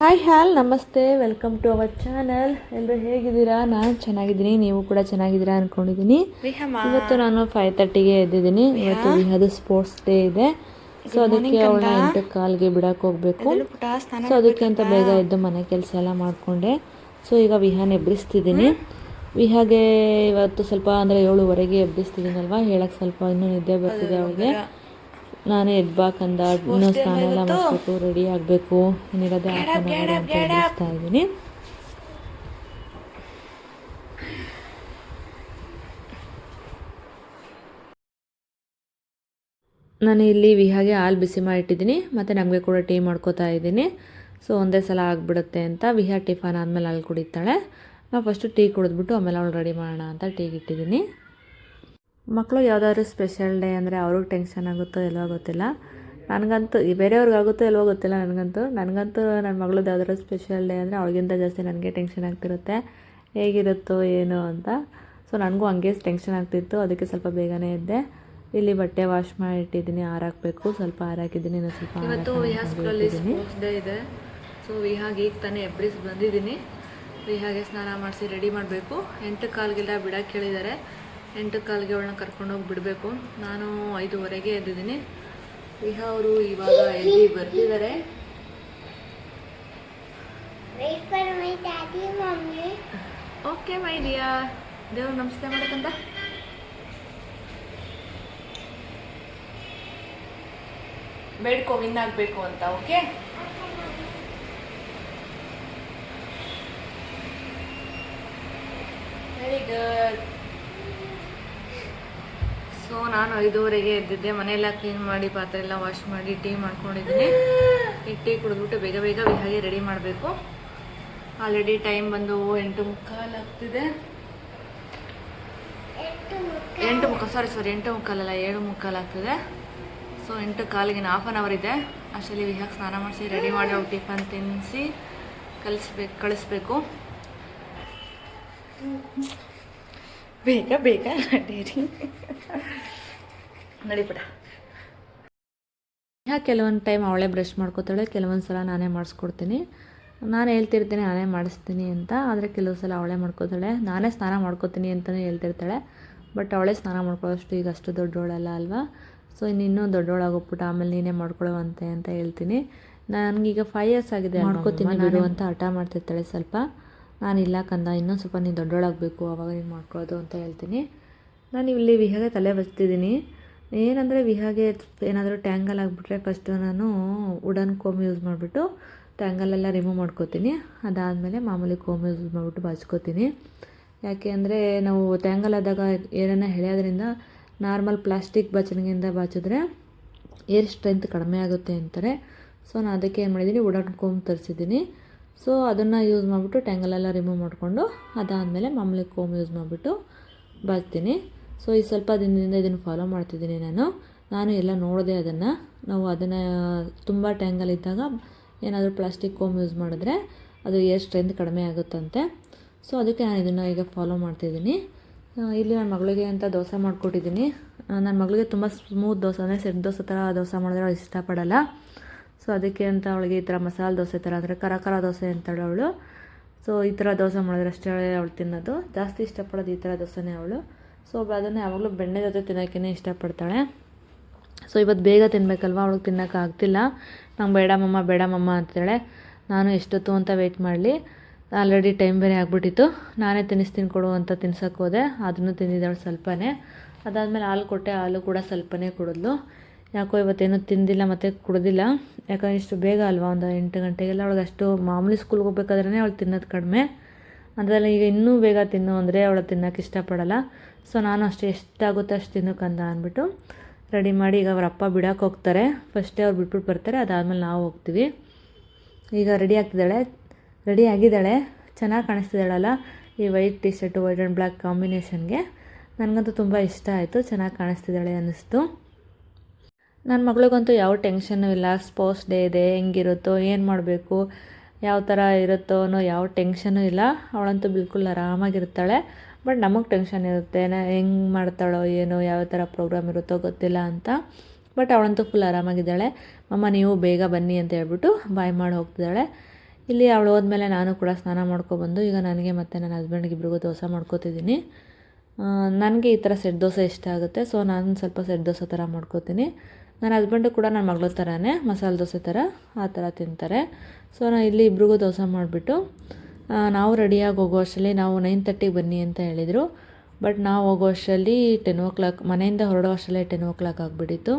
Hi ಹಾಲ್ ನಮಸ್ತೆ, welcome to our channel. ಎಲ್ಲರೂ ಹೇಗಿದ್ದೀರಾ? ನಾನು ಚೆನ್ನಾಗಿದ್ದೀನಿ, ನೀವು ಕೂಡ ಚೆನ್ನಾಗಿದ್ದೀರಾ ಅಂದ್ಕೊಂಡಿದ್ದೀನಿ. ಇವತ್ತು ನಾನು 5:30ಗೆ ಎದ್ದಿದ್ದೀನಿ. ಇವತ್ತು ವಿಹಾದು ಸ್ಪೋರ್ಟ್ಸ್ ಡೇ ಇದೆ. ಸೊ ಅದಕ್ಕೆ ಅವಳನ್ನ 8:15ಗೆ ಬಿಡಕ್ಕೆ ಹೋಗಬೇಕು. ಸೊ ಅದಕ್ಕೆ ಅಂತ ಬೇಗ ಎದ್ದು ಮನೆ ಕೆಲಸ ಎಲ್ಲ ಮಾಡಿಕೊಂಡೆ. ಸೊ ಈಗ ವಿಹಾನ ಎಬ್ಬರಿಸ್ತಿದ್ದೀನಿ. ವಿಹಾಗೆ ಇವತ್ತು ಸ್ವಲ್ಪ ಅಂದರೆ 7:15ಗೆ ಎಬ್ಬರಿಸ್ತಿದ್ದೀನಲ್ವ, ಹೇಳಕ್ಕೆ ಸ್ವಲ್ಪ ಇನ್ನೂ ನಿದ್ದೆ ಬರ್ತಿದೆ ಅವಳಿಗೆ. ನಾನೇ ಎದ್ಬಾಕಂದ, ಇನ್ನೂ ಸ್ನಾನ ಎಲ್ಲ ಮಾಡಿಸ್ಬೇಕು, ರೆಡಿ ಆಗಬೇಕು, ಇನ್ನಿರೋದೇ ಹಾಫ್ ಆನ್ ಅವರ್ ಅಂತ ಎಬ್ಬಿಸ್ತಾ ಇದ್ದೀನಿ. ನಾನು ಇಲ್ಲಿ ವಿಹಾಗೆ ಹಾಲು ಬಿಸಿ ಮಾಡಿಟ್ಟಿದ್ದೀನಿ, ಮತ್ತು ನಮಗೆ ಕೂಡ ಟೀ ಮಾಡ್ಕೋತಾ ಇದ್ದೀನಿ. ಸೊ ಒಂದೇ ಸಲ ಆಗಿಬಿಡುತ್ತೆ ಅಂತ ವಿಹಾ ಟಿಫನ್ ಆದಮೇಲೆ ಹಾಲು ಕುಡಿತಾಳೆ. ನಾವು ಫಸ್ಟು ಟೀ ಕುಡಿದ್ಬಿಟ್ಟು ಆಮೇಲೆ ಅವಳು ರೆಡಿ ಮಾಡೋಣ ಅಂತ ಟೀಗೆ ಇಟ್ಟಿದ್ದೀನಿ. ಮಕ್ಕಳು ಯಾವುದಾದ್ರು ಸ್ಪೆಷಲ್ ಡೇ ಅಂದರೆ ಅವ್ರಿಗೆ ಟೆನ್ಷನ್ ಆಗುತ್ತೋ ಎಲ್ಲೋ ಗೊತ್ತಿಲ್ಲ. ನನಗಂತೂ ಬೇರೆಯವ್ರಿಗಾಗುತ್ತೋ ಎಲ್ಲೋ ಗೊತ್ತಿಲ್ಲ. ನನಗಂತೂ ನನ್ನ ಮಗಳದ್ದು ಯಾವ್ದಾದ್ರು ಸ್ಪೆಷಲ್ ಡೇ ಅಂದರೆ ಅವಳಿಗಿಂತ ಜಾಸ್ತಿ ನನಗೆ ಟೆನ್ಷನ್ ಆಗ್ತಿರುತ್ತೆ, ಹೇಗಿರುತ್ತೋ ಏನೋ ಅಂತ. ಸೊ ನನಗೂ ಹಂಗೆ ಟೆನ್ಷನ್ ಆಗ್ತಿತ್ತು. ಅದಕ್ಕೆ ಸ್ವಲ್ಪ ಬೇಗನೆ ಇದ್ದೆ. ಇಲ್ಲಿ ಬಟ್ಟೆ ವಾಶ್ ಮಾಡಿ ಇಟ್ಟಿದ್ದೀನಿ, ಹಾರಾಕಬೇಕು. ಸ್ವಲ್ಪ ಹಾರಾಕಿದ್ದೀನಿ, ಇನ್ನೂ ಸ್ವಲ್ಪ ಇವತ್ತು ವಿಹಾ ಸ್ಕೂಲಲ್ಲಿ ಸ್ಪೋರ್ಟ್ಸ್ ಡೇ ಇದೆ. ಸೊ ವಿಹಾಗೆ ಈಗ ತಾನೇ ಎಬ್ರಿಸಿ ಬಂದಿದ್ದೀನಿ. ವಿಹಾಗೆ ಸ್ನಾನ ಮಾಡಿಸಿ ರೆಡಿ ಮಾಡಬೇಕು. 8:15ಗೆಲ್ಲ ಬಿಡಕ್ಕೆ ಹೇಳಿದ್ದಾರೆ. 8:15ಗೆ ಅವಳನ್ನ ಕರ್ಕೊಂಡೋಗಿ ಬಿಡಬೇಕು. ನಾನು 5:15ಗೆ ಎದ್ದಿದ್ದೀನಿ. ವಿಹಾ ಅವರು ಇವಾಗ ಎಲ್ಲಿ ಬರ್ತಿದ್ದಾರೆ. ಓಕೆ ಮೈ ಡಿಯರ್, ದೇವ್ರು ನಮಸ್ತೆ ಮಾಡಕ್ಕಂತ ಬೇಡ್ಕೊ ವಿನ್ ಆಗಬೇಕು ಅಂತ. Okay, very good. ಸೊ ನಾನು 5:15ಗೆ ಎದ್ದಿದ್ದೆ. ಮನೆಯೆಲ್ಲ ಕ್ಲೀನ್ ಮಾಡಿ, ಪಾತ್ರೆ ಎಲ್ಲ ವಾಶ್ ಮಾಡಿ, ಟೀ ಮಾಡ್ಕೊಂಡಿದ್ದೀನಿ. ಈ ಟೀ ಕುಡಿದ್ಬಿಟ್ಟು ಬೇಗ ಬೇಗ ವಿಹಾಗೆ ರೆಡಿ ಮಾಡಬೇಕು. ಆಲ್ರೆಡಿ ಟೈಮ್ ಬಂದು 8:15 ಆಗ್ತಿದೆ. 8:15 ಅಲ್ಲ, 7:15 ಆಗ್ತಿದೆ. ಸೊ 8:15ಗೆ ಹಾಫ್ ಆನ್ ಅವರ್ ಇದೆ. ಅಷ್ಟರಲ್ಲಿ ವಿಹಾಗೆ ಸ್ನಾನ ಮಾಡಿಸಿ ರೆಡಿ ಮಾಡಿ ಅವ್ರು ಟಿಫನ್ ತಿನ್ನಿಸಿ ಕಳಿಸ್ಬೇಕು. ಬೇಗ ಬೇಗ ನಡೀರಿ, ನಡಿಬಿಡ. ಕೆಲವೊಂದು ಟೈಮ್ ಅವಳೇ ಬ್ರಷ್ ಮಾಡ್ಕೋತಾಳೆ, ಕೆಲವೊಂದು ಸಲ ನಾನೇ ಮಾಡಿಸ್ಕೊಡ್ತೀನಿ. ನಾನು ಹೇಳ್ತಿರ್ತೀನಿ ನಾನೇ ಮಾಡಿಸ್ತೀನಿ ಅಂತ, ಆದರೆ ಕೆಲವು ಸಲ ಅವಳೇ ಮಾಡ್ಕೋತಾಳೆ. ನಾನೇ ಸ್ನಾನ ಮಾಡ್ಕೋತೀನಿ ಅಂತಲೇ ಹೇಳ್ತಿರ್ತಾಳೆ. ಬಟ್ ಅವಳೇ ಸ್ನಾನ ಮಾಡ್ಕೊಳ್ಳೋಷ್ಟು ಈಗ ಅಷ್ಟು ದೊಡ್ಡವಳಲ್ಲ ಅಲ್ವಾ. ಸೊ ಇನ್ನೂ ದೊಡ್ಡವಳಾಗೋಗ್ಬಿಟ್ಟು ಆಮೇಲೆ ನೀನೇ ಮಾಡ್ಕೊಳ್ಳುವಂತೆ ಅಂತ ಹೇಳ್ತೀನಿ. ನನಗೀಗ 5 years ಆಗಿದೆ, ಮಾಡ್ಕೋತೀನಿ ಬಿಡು ಅಂತ ಹಠ ಮಾಡ್ತಿರ್ತಾಳೆ ಸ್ವಲ್ಪ. ನಾನು ಇಲ್ಲ ಕಂದ, ಇನ್ನೊಂದು ಸ್ವಲ್ಪ ನೀನು ದೊಡ್ಡವಳಾಗಬೇಕು, ಆವಾಗ ನೀನು ಮಾಡ್ಕೊಳ್ಳೋದು ಅಂತ ಹೇಳ್ತೀನಿ. ನಾನು ಇಲ್ಲಿ ವಿಹಾಗೆ ತಲೆ ಬಚ್ತಿದ್ದೀನಿ. ಏನಂದರೆ ವಿಹಾಗೆ ಏನಾದರೂ ಟ್ಯಾಂಗಲ್ ಆಗಿಬಿಟ್ರೆ ಫಸ್ಟು ನಾನು ವುಡನ್ ಕೋಮ್ ಯೂಸ್ ಮಾಡಿಬಿಟ್ಟು ಟ್ಯಾಂಗಲೆಲ್ಲ ರಿಮೂವ್ ಮಾಡ್ಕೋತೀನಿ. ಅದಾದಮೇಲೆ ಮಾಮೂಲಿ ಕೋಮ್ ಯೂಸ್ ಮಾಡಿಬಿಟ್ಟು ಬಾಚ್ಕೋತೀನಿ. ಯಾಕೆ ಅಂದರೆ ನಾವು ಟ್ಯಾಂಗಲ್ ಆದಾಗ ಏರನ್ನು ಎಳೆಯೋದ್ರಿಂದ ನಾರ್ಮಲ್ ಪ್ಲಾಸ್ಟಿಕ್ ಬಾಚಣಿಗೆಯಿಂದ ಬಾಚಿದ್ರೆ ಏರ್ ಸ್ಟ್ರೆಂತ್ ಕಡಿಮೆ ಆಗುತ್ತೆ ಅಂತಾರೆ. ಸೊ ನಾನು ಅದಕ್ಕೆ ಏನು ಮಾಡಿದ್ದೀನಿ, ವುಡನ್ ಕೋಮ್ ತರಿಸಿದ್ದೀನಿ. ಸೊ ಅದನ್ನು ಯೂಸ್ ಮಾಡಿಬಿಟ್ಟು ಟ್ಯಾಂಗಲೆಲ್ಲ ರಿಮೂವ್ ಮಾಡಿಕೊಂಡು ಅದಾದಮೇಲೆ ಮಾಮೂಲಿ ಕೋಮ್ ಯೂಸ್ ಮಾಡಿಬಿಟ್ಟು ಬಾಚ್ತೀನಿ. ಸೊ ಈ ಸ್ವಲ್ಪ ದಿನದಿಂದ ಇದನ್ನು ಫಾಲೋ ಮಾಡ್ತಿದ್ದೀನಿ ನಾನು ಎಲ್ಲ ನೋಡಿದೆ ಅದನ್ನು. ನಾವು ಅದನ್ನು ತುಂಬ ಟ್ಯಾಂಗಲ್ ಇದ್ದಾಗ ಏನಾದರೂ ಪ್ಲಾಸ್ಟಿಕ್ ಕೋಮ್ ಯೂಸ್ ಮಾಡಿದ್ರೆ ಅದು ಏರ್ ಸ್ಟ್ರೆಂತ್ ಕಡಿಮೆ ಆಗುತ್ತಂತೆ. ಸೊ ಅದಕ್ಕೆ ನಾನು ಇದನ್ನು ಈಗ ಫಾಲೋ ಮಾಡ್ತಿದ್ದೀನಿ. ಇಲ್ಲಿ ನನ್ನ ಮಗಳಿಗೆ ಅಂತ ದೋಸೆ ಮಾಡಿಕೊಟ್ಟಿದ್ದೀನಿ. ನನ್ನ ಮಗಳಿಗೆ ತುಂಬ ಸ್ಮೂತ್ ದೋಸೆ ಅಂದರೆ ಸೆಟ್ ದೋಸೆ ಥರ ದೋಸೆ ಮಾಡಿದ್ರೆ ಅವಳು ಇಷ್ಟಪಡಲ್ಲ. ಸೊ ಅದಕ್ಕೆ ಅಂತ ಅವಳಿಗೆ ಈ ಥರ ಮಸಾಲೆ ದೋಸೆ ಥರ ಅಂದರೆ ಕರ ದೋಸೆ ಅಂತಾಳೆ ಅವಳು. ಸೊ ಈ ಥರ ದೋಸೆ ಮಾಡಿದ್ರೆ ಅಷ್ಟೇ ಅವಳು ತಿನ್ನೋದು, ಜಾಸ್ತಿ ಇಷ್ಟಪಡೋದು ಈ ಥರ ದೋಸೆನೇ ಅವಳು. ಸೊ ಅದನ್ನು ಯಾವಾಗಲೂ ಬೆಣ್ಣೆ ಜೊತೆ ತಿನ್ನೋಕ್ಕೇ ಇಷ್ಟಪಡ್ತಾಳೆ. ಸೊ ಇವತ್ತು ಬೇಗ ತಿನ್ನಬೇಕಲ್ವ, ಅವಳಿಗೆ ತಿನ್ನೋಕ್ಕಾಗ್ತಿಲ್ಲ. ನಂಗೆ ಬೇಡ ಮಮ್ಮ ಅಂತಾಳೆ. ನಾನು ಎಷ್ಟೊತ್ತು ಅಂತ ವೆಯ್ಟ್ ಮಾಡಲಿ, ಆಲ್ರೆಡಿ ಟೈಮ್ ಬೇರೆ ಆಗಿಬಿಟ್ಟಿತ್ತು. ನಾನೇ ತಿನ್ನಿಸ್ತೀನಿ ಕೊಡು ಅಂತ ತಿನ್ಸೋಕ್ಕೆ ಹೋದೆ, ಅದನ್ನು ತಿಂದಿದ್ದಾಳು ಸ್ವಲ್ಪನೇ. ಅದಾದಮೇಲೆ ಹಾಲು ಕೊಟ್ಟೆ, ಹಾಲು ಕೂಡ ಸ್ವಲ್ಪನೇ ಕುಡಿದ್ಲು. ಯಾಕೋ ಇವತ್ತೇನು ತಿಂದಿಲ್ಲ ಮತ್ತು ಕುಡ್ದಿಲ್ಲ. ಯಾಕಂದರೆ ಇಷ್ಟು ಬೇಗ ಅಲ್ವಾ, ಒಂದು 8 ಗಂಟೆಗೆಲ್ಲ ಅವಳಿಗೆ ಅಷ್ಟು ಮಾಮೂಲಿ ಸ್ಕೂಲ್ಗೆ ಹೋಗ್ಬೇಕಾದ್ರೆ ಅವಳು ತಿನ್ನೋದು ಕಡಿಮೆ. ಅದರಲ್ಲಿ ಈಗ ಇನ್ನೂ ಬೇಗ ತಿನ್ನು ಅಂದರೆ ಅವಳು ತಿನ್ನೋಕ್ಕೆ ಇಷ್ಟಪಡಲ್ಲ. ಸೊ ನಾನು ಅಷ್ಟೇ ಎಷ್ಟಾಗುತ್ತೋ ಅಷ್ಟು ತಿನ್ನೋಕ್ಕಂದ ಅಂದ್ಬಿಟ್ಟು ರೆಡಿ ಮಾಡಿ ಈಗ ಅವ್ರ ಅಪ್ಪ ಬಿಡೋಕೆ ಹೋಗ್ತಾರೆ. ಫಸ್ಟೇ ಅವ್ರು ಬಿಟ್ಬಿಟ್ಟು ಬರ್ತಾರೆ, ಅದಾದಮೇಲೆ ನಾವು ಹೋಗ್ತೀವಿ. ಈಗ ರೆಡಿ ಆಗಿದ್ದಾಳೆ, ಚೆನ್ನಾಗಿ ಕಾಣಿಸ್ತಿದ್ದಾಳಲ್ಲ ಈ white T shirt, white and black ಕಾಂಬಿನೇಷನ್ಗೆ. ನನಗಂತೂ ತುಂಬ ಇಷ್ಟ ಆಯಿತು, ಚೆನ್ನಾಗಿ ಕಾಣಿಸ್ತಿದ್ದಾಳೆ ಅನ್ನಿಸ್ತು. ನನ್ನ ಮಗಳಿಗಂತೂ ಯಾವ ಟೆನ್ಷನ್ನೂ ಇಲ್ಲ. ಸ್ಪೋರ್ಟ್ಸ್ ಡೇ ಇದೆ, ಹೆಂಗಿರುತ್ತೋ, ಏನು ಮಾಡಬೇಕು, ಯಾವ ಥರ ಇರುತ್ತೋ ಅನ್ನೋ ಯಾವ ಟೆನ್ಷನ್ನೂ ಇಲ್ಲ. ಅವಳಂತೂ ಬಿಲ್ಕುಲ್ ಆರಾಮಾಗಿರ್ತಾಳೆ. ಬಟ್ ನಮಗೆ ಟೆನ್ಷನ್ ಇರುತ್ತೆ, ಹೆಂಗೆ ಮಾಡ್ತಾಳೋ ಏನೋ, ಯಾವ ಥರ ಪ್ರೋಗ್ರಾಮ್ ಇರುತ್ತೋ ಗೊತ್ತಿಲ್ಲ ಅಂತ. ಬಟ್ ಅವಳಂತೂ ಫುಲ್ ಆರಾಮಾಗಿದ್ದಾಳೆ. ಮಮ್ಮ ನೀವು ಬೇಗ ಬನ್ನಿ ಅಂತ ಹೇಳ್ಬಿಟ್ಟು ಬಾಯ್ ಮಾಡಿ ಹೋಗ್ತಿದ್ದಾಳೆ. ಇಲ್ಲಿ ಅವಳು ಹೋದ್ಮೇಲೆ ನಾನು ಕೂಡ ಸ್ನಾನ ಮಾಡ್ಕೊಬಂದು ಈಗ ನನಗೆ ಮತ್ತು ನನ್ನ ಹಸ್ಬೆಂಡ್ಗೆ ಇಬ್ರಿಗೂ ದೋಸೆ ಮಾಡ್ಕೋತಿದ್ದೀನಿ. ನನಗೆ ಈ ಥರ ಸೆಟ್ ದೋಸೆ ಇಷ್ಟ ಆಗುತ್ತೆ, ಸೊ ನಾನು ಸ್ವಲ್ಪ ಸೆಟ್ ದೋಸೆ ಥರ ಮಾಡ್ಕೋತೀನಿ. ನನ್ನ ಹಸ್ಬೆಂಡು ಕೂಡ ನನ್ನ ಮಗಳ ಥರನೇ ಮಸಾಲೆ ದೋಸೆ ಥರ ಆ ಥರ ತಿಂತಾರೆ. ಸೊ ನಾನು ಇಲ್ಲಿ ಇಬ್ರಿಗೂ ದೋಸೆ ಮಾಡಿಬಿಟ್ಟು ನಾವು ರೆಡಿಯಾಗಿ ಹೋಗೋ ಅಷ್ಟರಲ್ಲಿ, ನಾವು 9:30ಗೆ ಬನ್ನಿ ಅಂತ ಹೇಳಿದರು. ಬಟ್ ನಾವು ಹೋಗೋ ಅಷ್ಟರಲ್ಲಿ 10 ಮನೆಯಿಂದ ಹೊರಡೋ ಅಷ್ಟರಲ್ಲೇ 10 ಆಗಿಬಿಟ್ಟಿತ್ತು.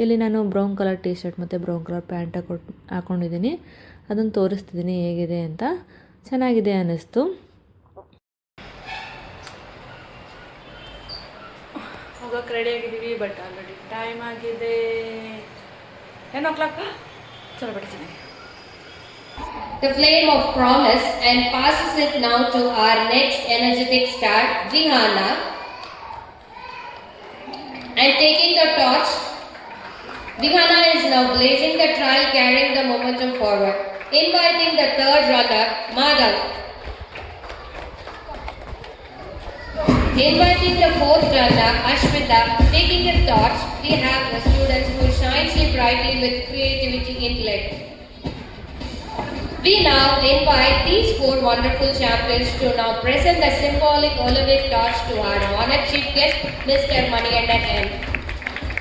ಇಲ್ಲಿ ನಾನು ಬ್ರೌನ್ ಕಲರ್ ಟೀ ಶರ್ಟ್ ಮತ್ತು ಬ್ರೌನ್ ಕಲರ್ ಪ್ಯಾಂಟ್ ಹಾಕ್ಕೊಂಡಿದ್ದೀನಿ. ಅದನ್ನು ತೋರಿಸ್ತಿದ್ದೀನಿ ಹೇಗಿದೆ ಅಂತ. ಚೆನ್ನಾಗಿದೆ ಅನ್ನಿಸ್ತು. ಹೋಗೋಕ್ಕೆ ರೆಡಿಯಾಗಿದ್ದೀವಿ, ಬಟ್ ಆಲ್ರೆಡಿ ಟೈಮ್ ಆಗಿದೆ 10 ಚಲೋ ಬಿಡಿ ಚೆನ್ನಾಗಿ. The flame of promise and passes it now to our next energetic star, Rihanna. And taking the torch, Rihanna is now blazing the trail, carrying the momentum forward. Inviting the third runner, Madhav. Inviting the fourth runner, Ashmita. Taking the torch, we have the students who shine so brightly with creativity intellect. We now invite these 4 wonderful champions to now present the symbolic Olympic torch to our honored chief guest, Mr. Manikandan M.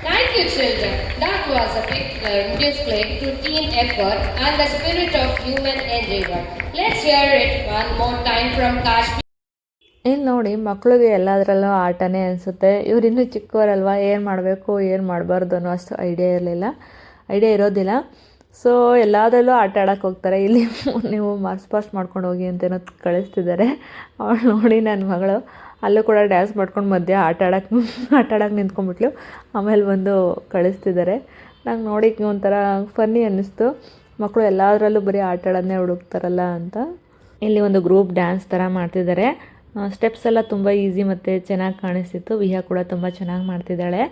Thank you, children. That was a big display to team effort and the spirit of human endeavor. Let's hear it one more time from Kashmir. ಇಲ್ಲಿ ನೋಡಿ, ಮಕ್ಕಳಿಗೆ ಎಲ್ಲದರಲ್ಲೂ ಆಟನೇ ಅನಿಸುತ್ತೆ. ಇವರಿನ್ನೂ ಚಿಕ್ಕವರಲ್ವ, ಏನು ಮಾಡಬೇಕು ಏನು ಮಾಡಬಾರ್ದು ಅನ್ನೋ ಅಷ್ಟು ಐಡಿಯಾ ಇರೋದಿಲ್ಲ. ಸೊ ಎಲ್ಲದರಲ್ಲೂ ಆಟ ಆಡೋಕ್ಕೆ ಹೋಗ್ತಾರೆ. ಇಲ್ಲಿ ನೀವು ಮಾರ್ಚ್ ಪಾಸ್ಟ್ ಮಾಡ್ಕೊಂಡು ಹೋಗಿ ಅಂತೇನೋ ಕಳಿಸ್ತಿದ್ದಾರೆ. ಅವಳು ನೋಡಿ ನನ್ನ ಮಗಳು ಅಲ್ಲೂ ಕೂಡ ಡ್ಯಾನ್ಸ್ ಮಾಡ್ಕೊಂಡು ಮಧ್ಯೆ ಆಟ ಆಡೋಕ್ಕೆ ನಿಂತ್ಕೊಂಡ್ಬಿಟ್ಲು. ಆಮೇಲೆ ಬಂದು ಕಳಿಸ್ತಿದ್ದಾರೆ. ನಂಗೆ ನೋಡಿ ಒಂಥರ ಫನ್ನಿ ಅನ್ನಿಸ್ತು. ಮಕ್ಕಳು ಎಲ್ಲದರಲ್ಲೂ ಬರೀ ಆಟ ಆಡೋದನ್ನೇ ಹುಡುಕ್ತಾರಲ್ಲ ಅಂತ. ಇಲ್ಲಿ ಒಂದು ಗ್ರೂಪ್ ಡ್ಯಾನ್ಸ್ ಥರ ಮಾಡ್ತಿದ್ದಾರೆ. ಸ್ಟೆಪ್ಸ್ ಎಲ್ಲ ತುಂಬ ಈಸಿ ಮತ್ತು ಚೆನ್ನಾಗಿ ಕಾಣಿಸ್ತಿತ್ತು. ವಿಹಾ ಕೂಡ ತುಂಬ ಚೆನ್ನಾಗಿ ಮಾಡ್ತಿದ್ದಾಳೆ.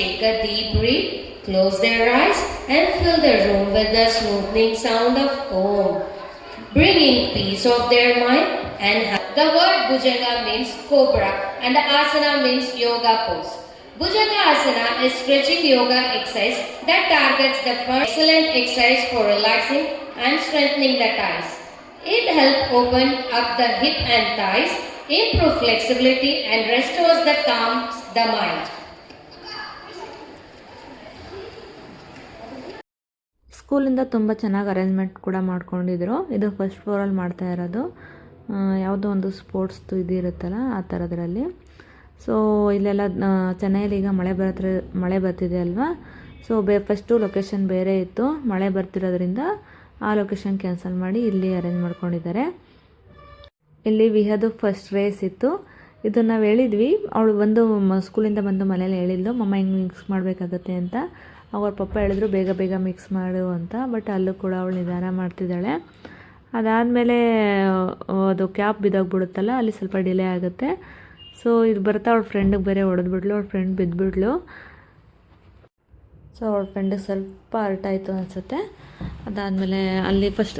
Take a deep breath, close their eyes and fill the room with the smoothing sound of Om, bringing peace of their mind and heart. The word Bhujanga means cobra and the asana means yoga pose. Bhujanga asana is stretching yoga exercise that targets the first excellent exercise for relaxing and strengthening the thighs. It helps open up the hip and thighs, improve flexibility and restores the calms the mind. ಸ್ಕೂಲಿಂದ ತುಂಬ ಚೆನ್ನಾಗಿ arrangement ಕೂಡ ಮಾಡ್ಕೊಂಡಿದ್ರು. ಇದು first ಫ್ಲೋರಲ್ಲಿ ಮಾಡ್ತಾ ಇರೋದು. ಯಾವುದೋ ಒಂದು ಸ್ಪೋರ್ಟ್ಸ್ದು ಇದು ಇರುತ್ತಲ್ಲ ಆ ಥರದ್ರಲ್ಲಿ. ಸೊ ಇಲ್ಲೆಲ್ಲ ಚೆನ್ನೈಯಲ್ಲಿ ಈಗ ಮಳೆ ಬರ್ತಿದೆ ಅಲ್ವಾ. ಸೊ ಫಸ್ಟು ಲೊಕೇಶನ್ ಬೇರೆ ಇತ್ತು, ಮಳೆ ಬರ್ತಿರೋದ್ರಿಂದ ಆ ಲೊಕೇಶನ್ ಕ್ಯಾನ್ಸಲ್ ಮಾಡಿ ಇಲ್ಲಿ ಅರೇಂಜ್ ಮಾಡ್ಕೊಂಡಿದ್ದಾರೆ. ಇಲ್ಲಿ ವಿಹಾದು ಫಸ್ಟ್ ರೇಸ್ ಇತ್ತು. ಇದನ್ನು ನಾವು ಹೇಳಿದ್ವಿ, ಅವಳು ಬಂದು ಸ್ಕೂಲಿಂದ ಬಂದು ಮನೇಲಿ ಹೇಳಿದ್ಲು, ಮಮ್ಮ ಹಿಂಗೆ ಮಿಕ್ಸ್ ಮಾಡಬೇಕಾಗತ್ತೆ ಅಂತ. ಅವ್ರ ಪಪ್ಪ ಹೇಳಿದ್ರು ಬೇಗ ಮಿಕ್ಸ್ ಮಾಡು ಅಂತ. ಬಟ್ ಅಲ್ಲೂ ಕೂಡ ಅವಳು ನಿಧಾನ ಮಾಡ್ತಿದ್ದಾಳೆ. ಅದಾದಮೇಲೆ ಅದು ಕ್ಯಾಪ್ ಬಿದ್ದೋಗ್ಬಿಡುತ್ತಲ್ಲ, ಅಲ್ಲಿ ಸ್ವಲ್ಪ ಡಿಲೇ ಆಗುತ್ತೆ. ಸೊ ಇದು ಬರ್ತಾ ಅವಳ ಫ್ರೆಂಡಿಗೆ ಬೇರೆ ಹೊಡೆದ್ಬಿಟ್ಲು. ಅವಳ ಫ್ರೆಂಡ್ ಬಿದ್ದುಬಿಟ್ಲು. ಸೊ ಅವಳ ಫ್ರೆಂಡಿಗೆ ಸ್ವಲ್ಪ ಹರ್ಟ್ ಆಯಿತು ಅನಿಸುತ್ತೆ. ಅದಾದಮೇಲೆ ಅಲ್ಲಿ ಫಸ್ಟ್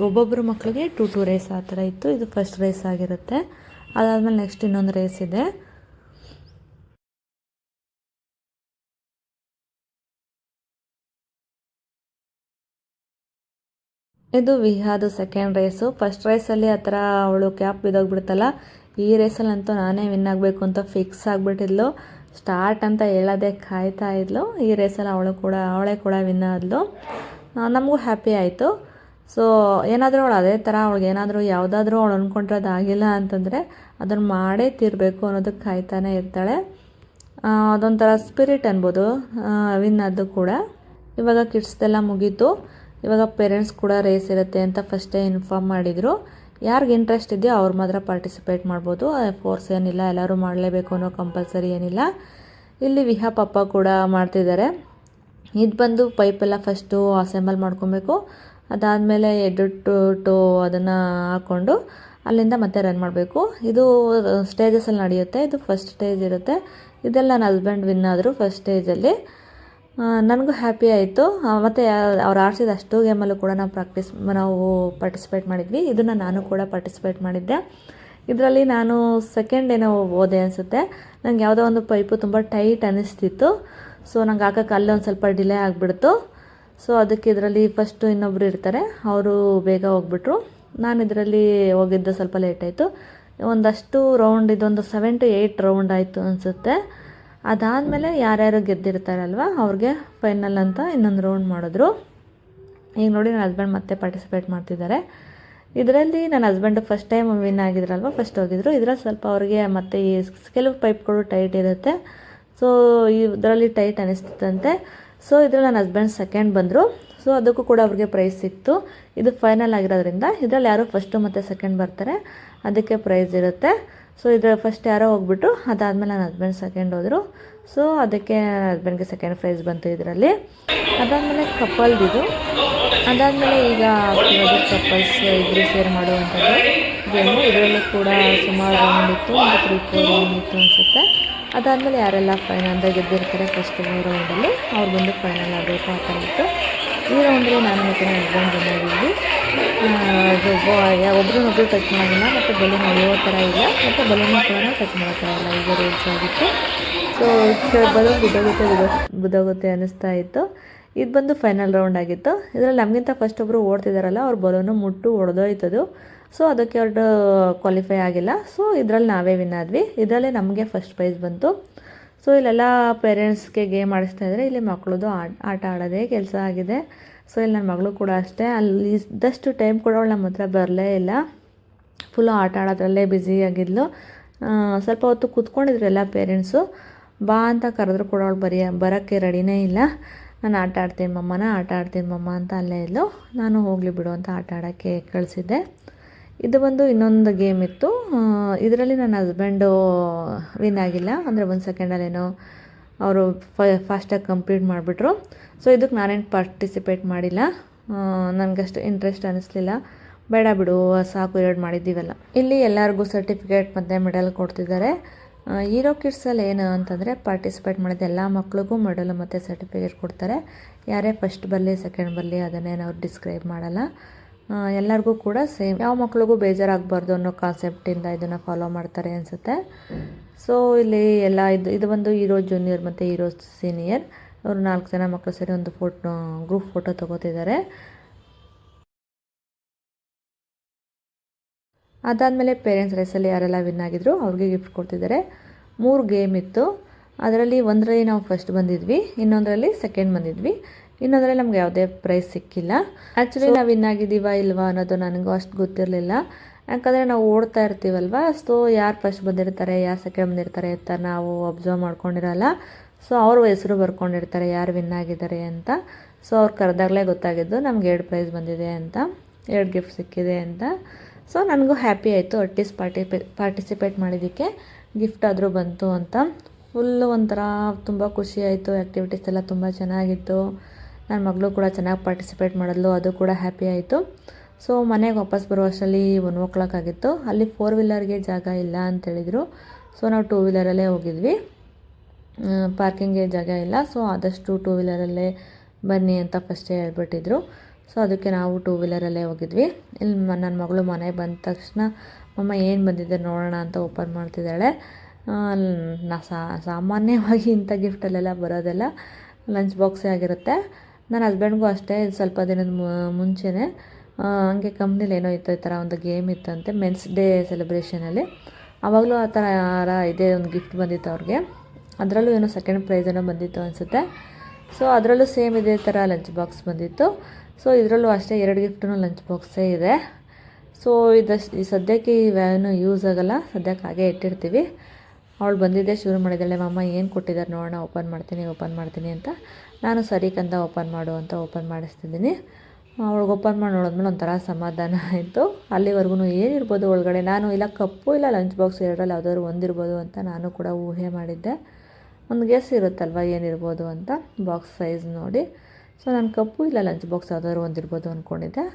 ಒಬ್ಬೊಬ್ಬರು ಮಕ್ಕಳಿಗೆ 2 ರೇಸ್ ಆ ಥರ ಇತ್ತು. ಇದು ಫಸ್ಟ್ ರೇಸ್ ಆಗಿರುತ್ತೆ. ಅದಾದಮೇಲೆ ನೆಕ್ಸ್ಟ್ ಇನ್ನೊಂದು ರೇಸ್ ಇದೆ. ಇದು ವಿಹಾದು ಸೆಕೆಂಡ್ ರೇಸು. ಫಸ್ಟ್ ರೇಸಲ್ಲಿ ಆ ಥರ ಅವಳು ಕ್ಯಾಪ್ ಬಿದ್ದೋಗ್ಬಿಡ್ತಲ್ಲ. ಈ ರೇಸಲ್ಲಂತೂ ನಾನೇ ವಿನ್ ಆಗಬೇಕು ಅಂತ ಫಿಕ್ಸ್ ಆಗಿಬಿಟ್ಟಿದ್ಲು. ಸ್ಟಾರ್ಟ್ ಅಂತ ಹೇಳೋದೇ ಕಾಯ್ತಾ ಇದ್ಲು. ಈ ರೇಸಲ್ಲಿ ಅವಳೇ ಕೂಡ ವಿನ್ ಆದ್ಲು. ನಮಗೂ ಹ್ಯಾಪಿ ಆಯಿತು. ಸೊ ಏನಾದರೂ ಅವಳು ಅದೇ ಥರ ಅವ್ಳಿಗೇನಾದರೂ ಯಾವುದಾದ್ರೂ ಅವಳು ಅಂದ್ಕೊಂಡಿರೋದು ಆಗಿಲ್ಲ ಅಂತಂದರೆ ಅದನ್ನು ಮಾಡೇ ತೀರಬೇಕು ಅನ್ನೋದಕ್ಕೆ ಕಾಯ್ತಾನೆ ಇರ್ತಾಳೆ. ಅದೊಂಥರ ಸ್ಪಿರಿಟ್ ಅನ್ಬೋದು ವಿನ್ ಆದ್ದು ಕೂಡ. ಇವಾಗ ಕಿಡ್ಸ್ದೆಲ್ಲ ಮುಗೀತು. ಇವಾಗ ಪೇರೆಂಟ್ಸ್ ಕೂಡ ರೇಸ್ ಇರುತ್ತೆ ಅಂತ ಫಸ್ಟೇ ಇನ್ಫಾರ್ಮ್ ಮಾಡಿದರು. ಯಾರಿಗೆ ಇಂಟ್ರೆಸ್ಟ್ ಇದೆಯೋ ಅವ್ರು ಮಾತ್ರ ಪಾರ್ಟಿಸಿಪೇಟ್ ಮಾಡ್ಬೋದು, ಫೋರ್ಸ್ ಏನಿಲ್ಲ, ಎಲ್ಲರೂ ಮಾಡಲೇಬೇಕು ಅನ್ನೋ ಕಂಪಲ್ಸರಿ ಏನಿಲ್ಲ. ಇಲ್ಲಿ ವಿಹಾ ಪಪ್ಪ ಕೂಡ ಮಾಡ್ತಿದ್ದಾರೆ. ಇದು ಬಂದು ಪೈಪೆಲ್ಲ ಫಸ್ಟು ಅಸೆಂಬಲ್ ಮಾಡ್ಕೊಬೇಕು. ಅದಾದಮೇಲೆ ಎಡ್ ಟು ಅದನ್ನು ಹಾಕ್ಕೊಂಡು ಅಲ್ಲಿಂದ ಮತ್ತೆ ರನ್ ಮಾಡಬೇಕು. ಇದು ಸ್ಟೇಜಸಲ್ಲಿ ನಡೆಯುತ್ತೆ. ಇದು ಫಸ್ಟ್ ಸ್ಟೇಜ್ ಇರುತ್ತೆ. ಇದೆಲ್ಲ ನನ್ನ ಹಸ್ಬೆಂಡ್ ವಿನ್ ಆದರು ಫಸ್ಟ್ ಸ್ಟೇಜಲ್ಲಿ. ನನಗೂ ಹ್ಯಾಪಿ ಆಯಿತು. ಮತ್ತು ಅವ್ರು ಆಡಿಸಿದ ಅಷ್ಟು ಗೇಮಲ್ಲೂ ಕೂಡ ನಾವು ಪಾರ್ಟಿಸಿಪೇಟ್ ಮಾಡಿದ್ವಿ. ಇದನ್ನು ನಾನು ಕೂಡ ಪಾರ್ಟಿಸಿಪೇಟ್ ಮಾಡಿದ್ದೆ. ಇದರಲ್ಲಿ ನಾನು ಸೆಕೆಂಡ್ ಏನೋ ಹೋದೆ ಅನಿಸುತ್ತೆ. ನಂಗೆ ಯಾವುದೋ ಒಂದು ಪೈಪು ತುಂಬ ಟೈಟ್ ಅನ್ನಿಸ್ತಿತ್ತು. ಸೊ ನಂಗೆ ಹಾಕೋಕ್ಕೆ ಅಲ್ಲೊಂದು ಸ್ವಲ್ಪ ಡಿಲೇ ಆಗಿಬಿಡ್ತು. ಸೊ ಅದಕ್ಕೆ ಇದರಲ್ಲಿ ಫಸ್ಟು ಇನ್ನೊಬ್ಬರು ಇರ್ತಾರೆ, ಅವರು ಬೇಗ ಹೋಗ್ಬಿಟ್ರು. ನಾನು ಇದರಲ್ಲಿ ಹೋಗಿದ್ದು ಸ್ವಲ್ಪ ಲೇಟ್ ಆಯಿತು. ಒಂದಷ್ಟು ರೌಂಡ್, ಇದೊಂದು 7 to 8 ರೌಂಡ್ ಆಯಿತು ಅನಿಸುತ್ತೆ. ಅದಾದಮೇಲೆ ಯಾರ್ಯಾರು ಗೆದ್ದಿರ್ತಾರಲ್ವ ಅವ್ರಿಗೆ ಫೈನಲ್ ಅಂತ ಇನ್ನೊಂದು ರೌಂಡ್ ಮಾಡಿದ್ರು. ಈಗ ನೋಡಿ ನನ್ನ ಹಸ್ಬೆಂಡ್ ಮತ್ತೆ ಪಾರ್ಟಿಸಿಪೇಟ್ ಮಾಡ್ತಿದ್ದಾರೆ. ಇದರಲ್ಲಿ ನನ್ನ ಹಸ್ಬೆಂಡು ಫಸ್ಟ್ ಟೈಮ್ ವಿನ್ ಆಗಿದ್ರಲ್ವ, ಫಸ್ಟ್ ಹೋಗಿದ್ರು. ಇದರಲ್ಲಿ ಸ್ವಲ್ಪ ಅವ್ರಿಗೆ ಮತ್ತು ಈ ಕೆಲವು ಪೈಪ್ಗಳು ಟೈಟ್ ಇರುತ್ತೆ. ಸೊ ಇದರಲ್ಲಿ ಟೈಟ್ ಅನ್ನಿಸ್ತಿತ್ತಂತೆ. ಸೊ ಇದರಲ್ಲಿ ನನ್ನ ಹಸ್ಬೆಂಡ್ ಸೆಕೆಂಡ್ ಬಂದರು. ಸೊ ಅದಕ್ಕೂ ಕೂಡ ಅವ್ರಿಗೆ ಪ್ರೈಸ್ ಸಿಕ್ತು. ಇದು ಫೈನಲ್ ಆಗಿರೋದ್ರಿಂದ ಇದರಲ್ಲಿ ಯಾರು ಫಸ್ಟು ಮತ್ತು ಸೆಕೆಂಡ್ ಬರ್ತಾರೆ ಅದಕ್ಕೆ ಪ್ರೈಸ್ ಇರುತ್ತೆ. ಸೊ ಇದರ ಫಸ್ಟ್ ಯಾರೋ ಹೋಗ್ಬಿಟ್ಟು ಅದಾದಮೇಲೆ ನನ್ನ ಹಸ್ಬೆಂಡ್ ಸೆಕೆಂಡ್ ಹೋದರು. ಸೊ ಅದಕ್ಕೆ ನನ್ನ ಹಸ್ಬೆಂಡ್ಗೆ ಸೆಕೆಂಡ್ ಪ್ರೈಸ್ ಬಂತು ಇದರಲ್ಲಿ. ಅದಾದಮೇಲೆ ಕಪಲ್ದಿದು. ಅದಾದಮೇಲೆ ಈಗ ಕಪಲ್ಸ್ ಇಬ್ಬರು ಶೇರ್ ಮಾಡುವಂಥದ್ದು ಗೇಮು. ಇದರಲ್ಲೂ ಕೂಡ ಸುಮಾರು ರೌಂಡ್ ಇತ್ತು, ಒಂದು 3-4 ರೌಂಡ್ ಇತ್ತು ಅನಿಸುತ್ತೆ. ಅದಾದಮೇಲೆ ಯಾರೆಲ್ಲ ಫೈನಲ್ ಅಂದರೆ ಗೆದ್ದಿರ್ತಾರೆ ಫಸ್ಟ್ ರೌಂಡಲ್ಲಿ ಅವ್ರು ಬಂದು ಫೈನಲ್ ಆಗಬೇಕು ಆ ಥರ ಇತ್ತು. ಈ ರೌಂಡಲ್ಲಿ ನಾನು ಮತ್ತು ನನ್ನ ಹಸ್ಬೆಂಡ್ ಬಂದಿದ್ದೀವಿ. ಒಬ್ರನ್ನೊಬ್ರು ಟಚ್ ಮಾಡಿಲ್ಲ, ಮತ್ತು ಬಲೂನ್ ಹೊಡೆಯೋ ಥರ ಇಲ್ಲ, ಮತ್ತು ಬಲೂನ್ ಕೂಡ ಟಚ್ ಮಾಡೋ ಥರ ಇಲ್ಲ. ಈಗ ರೂಲ್ಸ್ ಆಗಿತ್ತು. ಸೊ ಬಲೂನ್ ಬಿದ್ದೋಗುತ್ತೆ ಅನ್ನಿಸ್ತಾ ಇತ್ತು. ಇದು ಬಂದು ಫೈನಲ್ ರೌಂಡ್ ಆಗಿತ್ತು. ಇದರಲ್ಲಿ ನಮಗಿಂತ ಫಸ್ಟ್ ಒಬ್ಬರು ಓಡ್ತಿದ್ದಾರಲ್ಲ, ಅವ್ರ ಬಲೂನು ಮುಟ್ಟು ಹೊಡೆದೋಯ್ತದು. ಸೊ ಅದಕ್ಕೆ ಅವ್ರದ್ದು ಕ್ವಾಲಿಫೈ ಆಗಿಲ್ಲ. ಸೊ ಇದರಲ್ಲಿ ನಾವೇ ವಿನ್ ಆದ್ವಿ. ಇದರಲ್ಲೇ ನಮಗೆ ಫಸ್ಟ್ ಪ್ರೈಸ್ ಬಂತು. ಸೊ ಇಲ್ಲೆಲ್ಲ ಪೇರೆಂಟ್ಸ್ಗೆ ಗೇಮ್ ಆಡಿಸ್ತಾ ಇದ್ದಾರೆ. ಇಲ್ಲಿ ಮಕ್ಕಳದು ಆಟ ಆಡೋದೇ ಕೆಲಸ ಆಗಿದೆ. ಸೊ ಇಲ್ಲಿ ನನ್ನ ಮಗಳು ಕೂಡ ಅಷ್ಟೇ, ಅಲ್ಲಿ ಇದ್ದಷ್ಟು ಟೈಮ್ ಕೂಡ ಅವಳು ನಮ್ಮ ಹತ್ರ ಬರಲೇ ಇಲ್ಲ. ಫುಲ್ಲು ಆಟ ಆಡೋದ್ರಲ್ಲೇ ಬ್ಯುಸಿಯಾಗಿದ್ಲು. ಸ್ವಲ್ಪ ಹೊತ್ತು ಕೂತ್ಕೊಂಡಿದ್ರು ಎಲ್ಲ ಪೇರೆಂಟ್ಸು. ಬಾ ಅಂತ ಕರೆದ್ರು ಕೂಡ ಅವಳು ಬರೋಕ್ಕೆ ರೆಡಿನೇ ಇಲ್ಲ. ನಾನು ಆಟ ಆಡ್ತೀನಿ ಮಮ್ಮ ಅಂತ ಅಲ್ಲೇ ಇದ್ಲು. ನಾನು ಹೋಗಲಿ ಬಿಡು ಅಂತ ಆಟ ಆಡೋಕ್ಕೆ ಕಳಿಸಿದ್ದೆ. ಇದು ಬಂದು ಇನ್ನೊಂದು ಗೇಮ್ ಇತ್ತು. ಇದರಲ್ಲಿ ನನ್ನ ಹಸ್ಬೆಂಡು ವಿನ್ ಆಗಿಲ್ಲ. ಅಂದರೆ 1 ಸೆಕೆಂಡಲ್ಲೇನೋ ಅವರು ಫಾಸ್ಟಾಗಿ ಕಂಪ್ಲೀಟ್ ಮಾಡಿಬಿಟ್ರು. ಸೊ ಇದಕ್ಕೆ ನಾನೇನು ಪಾರ್ಟಿಸಿಪೇಟ್ ಮಾಡಿಲ್ಲ. ನನಗಷ್ಟು ಇಂಟ್ರೆಸ್ಟ್ ಅನ್ನಿಸ್ಲಿಲ್ಲ. ಬೇಡ ಬಿಡು ಸಾಕು, 2 ಮಾಡಿದ್ದೀವಲ್ಲ. ಇಲ್ಲಿ ಎಲ್ಲರಿಗೂ ಸರ್ಟಿಫಿಕೇಟ್ ಮತ್ತು ಮೆಡಲ್ ಕೊಡ್ತಿದ್ದಾರೆ. ಹೀರೋ ಕಿಡ್ಸಲ್ಲಿ ಏನು ಅಂತಂದರೆ ಪಾರ್ಟಿಸಿಪೇಟ್ ಮಾಡಿದ ಎಲ್ಲ ಮಕ್ಳಿಗೂ ಮೆಡಲ್ ಮತ್ತು ಸರ್ಟಿಫಿಕೇಟ್ ಕೊಡ್ತಾರೆ. ಯಾರೇ ಫಸ್ಟ್ ಬರಲಿ ಸೆಕೆಂಡ್ ಬರಲಿ ಅದನ್ನೇನು ಅವ್ರು ಡಿಸ್ಕ್ರೈಬ್ ಮಾಡಲ್ಲ. ಎಲ್ಲರಿಗೂ ಕೂಡ ಸೇಮ್, ಯಾವ ಮಕ್ಳಿಗೂ ಬೇಜಾರಾಗಬಾರ್ದು ಅನ್ನೋ ಕಾನ್ಸೆಪ್ಟಿಂದ ಇದನ್ನು ಫಾಲೋ ಮಾಡ್ತಾರೆ ಅನಿಸುತ್ತೆ. ಸೊ ಇಲ್ಲಿ ಎಲ್ಲ ಇದು ಒಂದು ಹೀರೋ ಜೂನಿಯರ್ ಮತ್ತು ಹೀರೋ ಸೀನಿಯರ್ ಅವರು 4 ಜನ ಮಕ್ಕಳು ಸೇರಿ ಒಂದು ಗ್ರೂಪ್ ಫೋಟೋ ತೊಗೋತಿದ್ದಾರೆ. ಅದಾದಮೇಲೆ ಪೇರೆಂಟ್ಸ್ ರೇಸಲ್ಲಿ ಯಾರೆಲ್ಲ ವಿನ್ ಆಗಿದ್ರು ಅವ್ರಿಗೆ ಗಿಫ್ಟ್ ಕೊಡ್ತಿದ್ದಾರೆ. 3 ಗೇಮ್ ಇತ್ತು. ಅದರಲ್ಲಿ ಒಂದರಲ್ಲಿ ನಾವು ಫಸ್ಟ್ ಬಂದಿದ್ವಿ, ಇನ್ನೊಂದರಲ್ಲಿ ಸೆಕೆಂಡ್ ಬಂದಿದ್ವಿ, ಇನ್ನೊಂದರಲ್ಲಿ ನಮ್ಗೆ ಯಾವುದೇ ಪ್ರೈಸ್ ಸಿಕ್ಕಿಲ್ಲ. ಆ್ಯಕ್ಚುಲಿ ನಾವು ವಿನ್ ಆಗಿದ್ದೀವಾ ಇಲ್ವಾ ಅನ್ನೋದು ನನಗೂ ಅಷ್ಟು ಗೊತ್ತಿರಲಿಲ್ಲ. ಯಾಕಂದರೆ ನಾವು ಓಡ್ತಾ ಇರ್ತೀವಲ್ವ. ಸೊ ಯಾರು ಫಸ್ಟ್ ಬಂದಿರ್ತಾರೆ, ಯಾರು ಸೆಕೆಂಡ್ ಬಂದಿರ್ತಾರೆ ಅಂತ ನಾವು ಅಬ್ಸರ್ವ್ ಮಾಡ್ಕೊಂಡಿರಲ್ಲ. ಸೊ ಅವ್ರ ಹೆಸರು ಬರ್ಕೊಂಡಿರ್ತಾರೆ ಯಾರು ವಿನ್ ಆಗಿದ್ದಾರೆ ಅಂತ. ಸೊ ಅವ್ರು ಕರೆದಾಗಲೇ ಗೊತ್ತಾಗಿದ್ದು ನಮ್ಗೆ 2 ಪ್ರೈಸ್ ಬಂದಿದೆ ಅಂತ, 2 ಗಿಫ್ಟ್ ಸಿಕ್ಕಿದೆ ಅಂತ. ಸೊ ನನಗೂ ಹ್ಯಾಪಿ ಆಯಿತು ಅಟ್ಲೀಸ್ಟ್ ಪಾರ್ಟಿಸಿಪೇಟ್ ಮಾಡಿದ್ದಕ್ಕೆ ಗಿಫ್ಟ್ ಆದರೂ ಬಂತು ಅಂತ. ಫುಲ್ಲು ಒಂಥರ ತುಂಬ ಖುಷಿ ಆಯಿತು. ಆ್ಯಕ್ಟಿವಿಟೀಸ್ ಎಲ್ಲ ತುಂಬ ಚೆನ್ನಾಗಿತ್ತು. ನನ್ನ ಮಗಳು ಕೂಡ ಚೆನ್ನಾಗಿ ಪಾರ್ಟಿಸಿಪೇಟ್ ಮಾಡಿದ್ಲು, ಅದು ಕೂಡ ಹ್ಯಾಪಿ ಆಯಿತು. ಸೊ ಮನೆಗೆ ವಾಪಸ್ ಬರೋ ಅಷ್ಟರಲ್ಲಿ 1 o'clock ಆಗಿತ್ತು. ಅಲ್ಲಿ 4 ವೀಲರ್ಗೆ ಜಾಗ ಇಲ್ಲ ಅಂತೇಳಿದರು. ಸೊ ನಾವು 2 ವೀಲರಲ್ಲೇ ಹೋಗಿದ್ವಿ. ಪಾರ್ಕಿಂಗ್ಗೆ ಜಾಗ ಇಲ್ಲ. ಸೊ ಆದಷ್ಟು 2 ವೀಲರಲ್ಲೇ ಬನ್ನಿ ಅಂತ ಫಸ್ಟೇ ಹೇಳ್ಬಿಟ್ಟಿದ್ರು. ಸೊ ಅದಕ್ಕೆ ನಾವು 2 ವೀಲರಲ್ಲೇ ಹೋಗಿದ್ವಿ. ಇಲ್ಲಿ ನನ್ನ ಮಗಳು ಮನೆಗೆ ಬಂದ ತಕ್ಷಣ ಮಮ್ಮ ಏನು ಬಂದಿದೆ ನೋಡೋಣ ಅಂತ ಓಪನ್ ಮಾಡ್ತಿದ್ದಾಳೆ. ಸಾಮಾನ್ಯವಾಗಿ ಇಂಥ ಗಿಫ್ಟಲ್ಲೆಲ್ಲ ಬರೋದೆಲ್ಲ ಲಂಚ್ ಬಾಕ್ಸೇ ಆಗಿರುತ್ತೆ. ನನ್ನ ಹಸ್ಬೆಂಡ್ಗೂ ಅಷ್ಟೇ ಸ್ವಲ್ಪ ದಿನದ ಮುಂಚೆನೇ ಹಂಗೆ ಕಂಪ್ನಿಲಿ ಏನೋ ಇತ್ತು, ಈ ಥರ ಒಂದು ಗೇಮ್ ಇತ್ತಂತೆ ಮೆನ್ಸ್ ಡೇ ಸೆಲೆಬ್ರೇಷನಲ್ಲಿ. ಆವಾಗಲೂ ಆ ಥರ ಇದೇ ಒಂದು ಗಿಫ್ಟ್ ಬಂದಿತ್ತು ಅವ್ರಿಗೆ. ಅದರಲ್ಲೂ ಏನೋ ಸೆಕೆಂಡ್ ಪ್ರೈಸ್ ಏನೋ ಬಂದಿತ್ತು ಅನಿಸುತ್ತೆ. ಸೊ ಅದರಲ್ಲೂ ಸೇಮ್ ಇದೇ ಥರ ಲಂಚ್ ಬಾಕ್ಸ್ ಬಂದಿತ್ತು. ಸೊ ಇದರಲ್ಲೂ ಅಷ್ಟೇ 2 ಗಿಫ್ಟೂ ಲಂಚ್ ಬಾಕ್ಸೇ ಇದೆ. ಸೊ ಈ ಸದ್ಯಕ್ಕೆ ಇವೇನು ಯೂಸ್ ಆಗೋಲ್ಲ, ಸದ್ಯಕ್ಕೆ ಹಾಗೆ ಇಟ್ಟಿರ್ತೀವಿ. ಅವಳು ಬಂದಿದ್ದೆ ಶುರು ಮಾಡಿದ್ದಾಳೆ, ಮಮ್ಮ ಏನು ಕೊಟ್ಟಿದ್ದಾರೆ ನೋಡೋಣ, ಓಪನ್ ಮಾಡ್ತೀನಿ ಅಂತ. ನಾನು ಸರಿ ಕಂದ ಓಪನ್ ಮಾಡು ಅಂತ ಓಪನ್ ಮಾಡಿಸ್ತಿದ್ದೀನಿ. ಅವಳಿಗೆ ಓಪನ್ ಮಾಡಿ ನೋಡಿದ್ಮೇಲೆ ಒಂಥರ ಸಮಾಧಾನ ಆಯಿತು. ಅಲ್ಲಿವರೆಗೂ ಏನಿರ್ಬೋದು ಒಳಗಡೆ, ನಾನು ಇಲ್ಲ ಕಪ್ಪು ಇಲ್ಲ ಲಂಚ್ ಬಾಕ್ಸ್ ಎರಡರಲ್ಲಿ ಯಾವುದಾದ್ರು ಒಂದಿರ್ಬೋದು ಅಂತ ನಾನು ಕೂಡ ಊಹೆ ಮಾಡಿದ್ದೆ. ಒಂದು ಗೆಸ್ ಇರುತ್ತಲ್ವ ಏನಿರ್ಬೋದು ಅಂತ ಬಾಕ್ಸ್ ಸೈಜ್ ನೋಡಿ. ಸೊ ನಾನು ಕಪ್ಪು ಇಲ್ಲ ಲಂಚ್ ಬಾಕ್ಸ್ ಯಾವುದಾದ್ರು ಒಂದಿರ್ಬೋದು ಅಂದ್ಕೊಂಡಿದ್ದೆ.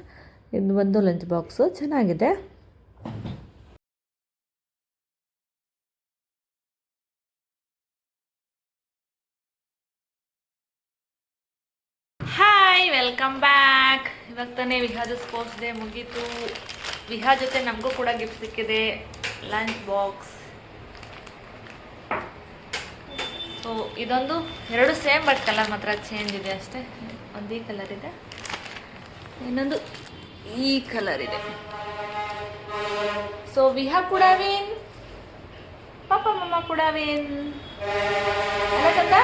ಇದು ಒಂದು ಲಂಚ್ ಬಾಕ್ಸು ಚೆನ್ನಾಗಿದೆ. Hi, welcome back. ಇವಾಗ ತಾನೇ ವಿಹಾದ ಸ್ಪೋರ್ಟ್ಸ್ ಡೇ ಮುಗೀತು. ವಿಹಾ ಜೊತೆ ನಮಗೂ ಕೂಡ ಗಿಫ್ಟ್ ಸಿಕ್ಕಿದೆ, ಲಂಚ್ ಬಾಕ್ಸ್. ಸೊ ಇದೊಂದು 2 ಸೇಮ್ ಬಟ್ ಕಲರ್ ಮಾತ್ರ ಚೇಂಜ್ ಇದೆ ಅಷ್ಟೇ. ಒಂದು ಈ ಕಲರ್ ಇದೆ, ಇನ್ನೊಂದು ಈ ಕಲರ್ ಇದೆ. ಸೊ ವಿಹಾ ಕೂಡ ವಿನ್, ಪಾಪ ಮಮ್ಮ ಕೂಡ ವಿನ್. ಅಲ್ಲ ಕಂದ,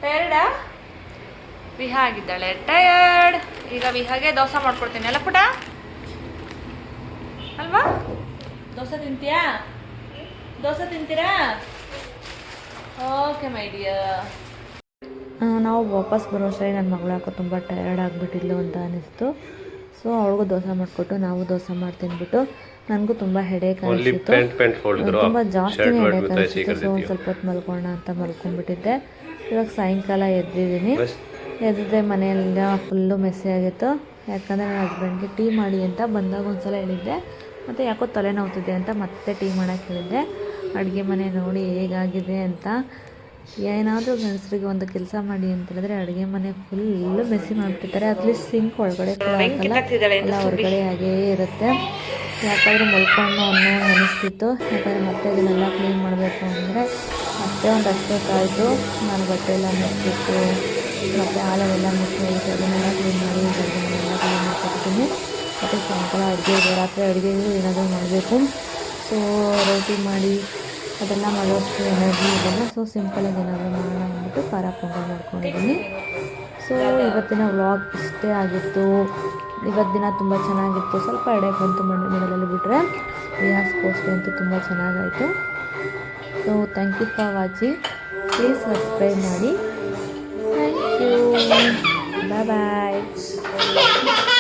ಟಯರ್ಡಾ? ವಿಹಾ ಆಗಿದ್ದಾಳೆ ಟಯರ್ಡ್. ಈಗ ವಿಹಾಗೆ ದೋಸೆ ಮಾಡ್ಕೊಡ್ತೀನಿ ಅಲ್ಲ ಪುಟ, ಅಲ್ವಾ? ದೋಸೆ ತಿಂತೀಯಾ? ದೋಸೆ ತಿಂತೀರಾ? Okay my dear. ನಾವು ವಾಪಸ್ ಬರೋ ಅಷ್ಟೇ ನನ್ನ ಮಗಳು ಯಾಕೋ ತುಂಬ ಟಯರ್ಡ್ ಆಗಿಬಿಟ್ಟಿದ್ಲು ಅಂತ ಅನ್ನಿಸ್ತು. ಸೊ ಅವಳಿಗೂ ದೋಸೆ ಮಾಡಿಕೊಟ್ಟು ನಾವು ದೋಸೆ ಮಾಡಿ ತಿಂದ್ಬಿಟ್ಟು ನನಗೂ ತುಂಬ ಹೆಡೇಕ್ ಅನಿಸಿತ್ತು, ತುಂಬ ಜಾಸ್ತಿನೇ ಹೆಡೇಕ್ ಅನಿಸಿತ್ತು. ಸೊ ಒಂದು ಸ್ವಲ್ಪ ಹೊತ್ತು ಮಲ್ಕೊಳ್ಳೋಣ ಅಂತ ಮಲ್ಕೊಂಡ್ಬಿಟ್ಟಿದ್ದೆ. ಇವಾಗ ಸಾಯಂಕಾಲ ಎದ್ದಿದ್ದೀನಿ. ಎದ್ದಿದ್ದೆ ಮನೆಯೆಲ್ಲ ಫುಲ್ಲು ಮೆಸ್ಸಿ ಆಗಿತ್ತು. ಯಾಕಂದರೆ ನನ್ನ ಹಸ್ಬೆಂಡ್ಗೆ ಟೀ ಮಾಡಿ ಅಂತ ಬಂದಾಗ ಒಂದು ಸಲ ಹೇಳಿದ್ದೆ, ಮತ್ತು ಯಾಕೋ ತಲೆನೋವ್ತಿದೆ ಅಂತ ಮತ್ತೆ ಟೀ ಮಾಡೋಕ್ಕೆ ಹೇಳಿದ್ದೆ. ಅಡುಗೆ ಮನೆ ನೋಡಿ ಹೇಗಾಗಿದೆ ಅಂತ. ಏನಾದರೂ ಗಂಡಸರಿಗೆ ಒಂದು ಕೆಲಸ ಮಾಡಿ ಅಂತ ಹೇಳಿದ್ರೆ ಅಡುಗೆ ಮನೆ ಫುಲ್ಲು ಮೆಸ್ಸಿ ಮಾಡಿಬಿಟ್ಟಿರ್ತಾರೆ. ಅಟ್ಲೀಸ್ಟ್ ಸಿಂಕ್ ಒಳಗಡೆ ಕೂಡ ಹಾಕಲ್ಲ, ಎಲ್ಲ ಹೊರಗಡೆ ಹಾಗೇ ಇರುತ್ತೆ. ಯಾಕಂದರೆ ಮಲ್ಕೊಂಡು ಅನಿಸ್ತಿತ್ತು. ಯಾಕಂದರೆ ಮತ್ತೆ ಇದನ್ನೆಲ್ಲ ಕ್ಲೀನ್ ಮಾಡಬೇಕು ಅಂದರೆ ಮತ್ತೆ ಒಂದು ಅಷ್ಟೊತ್ತಾಯಿತು. ನಾನು ಬಟ್ಟೆ ಎಲ್ಲ ಮುಚ್ಚಿಟ್ಟು ಮತ್ತು ಹಾಲೆಲ್ಲ ಮುಚ್ಚಿಟ್ಟು ಅದನ್ನೆಲ್ಲ ಕ್ಲೀನ್ ಮಾಡಿ ಅಡುಗೆನೆಲ್ಲ ಕ್ಲೀನ್ ಮಾಡ್ಕೊತೀನಿ. ಮತ್ತು ಸಾಯಂಕಾಲ ಅಡುಗೆ ಇದೆ, ರಾತ್ರಿ ಅಡುಗೆಗೂ ಏನಾದರೂ ಮಾಡಬೇಕು. ಸೊ ರೋಟಿ ಮಾಡಿ ಅದೆಲ್ಲ ಮಾಡೋಷ್ಟು ಎನರ್ಜಿ ಇದೆಲ್ಲ. ಸೊ ಸಿಂಪಲಾಗಿ ಏನಾದರೂ ಮಾಡೋಣ ಅಂದ್ಬಿಟ್ಟು ಖಾರ ಪೊಂಗಲ್ ಮಾಡ್ಕೊಂಡಿದ್ದೀನಿ. ಸೊ ಇವತ್ತಿನ ವ್ಲಾಗ್ ಇಷ್ಟೇ ಆಗಿತ್ತು. ಇವತ್ತು ದಿನ ತುಂಬ ಚೆನ್ನಾಗಿತ್ತು. ಸ್ವಲ್ಪ ಎಡೆಗೆ ಬಂತು ಮಿಡಲಲ್ಲಿ ಬಿಟ್ಟರೆ. ವಿಹಾ ಸ್ಪೋರ್ಟ್ಸ್ ಡೇ ಅಂತೂ ತುಂಬ ಚೆನ್ನಾಗಾಯಿತು. So thank you for watching. Please subscribe ಮಾಡಿ. Thank you. Bye bye.